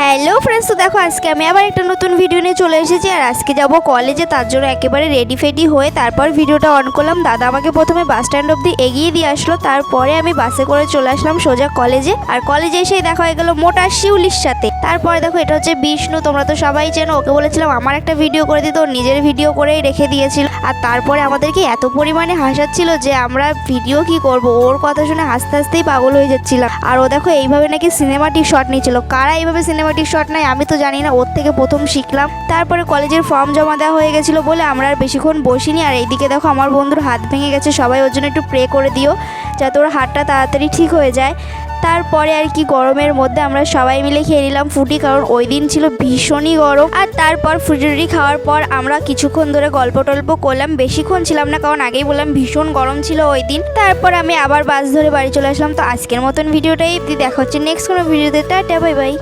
Hello friends, তো দেখো আজকে আমি আবার একটা নতুন ভিডিও নিয়ে চলে এসেছি। আর আজকে যাব কলেজে, তার জন্য একেবারে রেডি ফেডি হয়ে তারপর ভিডিওটা অন করলাম। দাদা আমাকে প্রথমে বাস স্ট্যান্ড অবধি এগিয়ে দিয়ে আসলো, তারপরে আমি বাসে করে চলে আসলাম সোজা কলেজে। আর কলেজে এসেই দেখা হয়ে গেল মোটা শিউলির সাথে। তারপরে দেখো এটা হচ্ছে বিষ্ণু, তোমরা তো সবাই চেনো। ওকে বলেছিলাম আমার একটা ভিডিও করে দিতে, ওর নিজের ভিডিও করেই রেখে দিয়েছিল। আর তারপরে আমাদেরকে এত পরিমাণে হাসাচ্ছিল যে আমরা ভিডিও কি করব, ওর কথা শুনে হাসতে হাসতেই পাগল হয়ে যাচ্ছিলাম। আর ও দেখো এইভাবে নাকি সিনেমাটিক শট নিয়েছিল। কারা এইভাবে সিনেমাটিক শট নাই আমি তো জানি না, ওর থেকে প্রথম শিখলাম। তারপরে কলেজের ফর্ম জমা দেওয়া হয়ে গেছিলো বলে আমরা আর বেশিক্ষণ বসিনি। আর এইদিকে দেখো আমার বন্ধুর হাত ভেঙে গেছে, সবাই ওর জন্য একটু প্রে করে দিও যাতে ওর হাতটা তাড়াতাড়ি ঠিক হয়ে যায়। তারপরে আর কি গরমের মধ্যে আমরা সবাই মিলে খেয়ে নিলাম ফুটি, কারণ ওই দিন ছিল ভীষণই গরম। আর তারপর ফুটি খাওয়ার পর আমরা কিছুক্ষণ ধরে গল্প টল্প করলাম, বেশিক্ষণ ছিলাম না কারণ আগেই বললাম ভীষণ গরম ছিল ওই দিন। তারপর আমি আবার বাস ধরে বাড়ি চলে আসলাম। তো আজকের মতন ভিডিওটাই দেখা হচ্ছে নেক্সট কোনো ভিডিওতে। Tata, bye bye.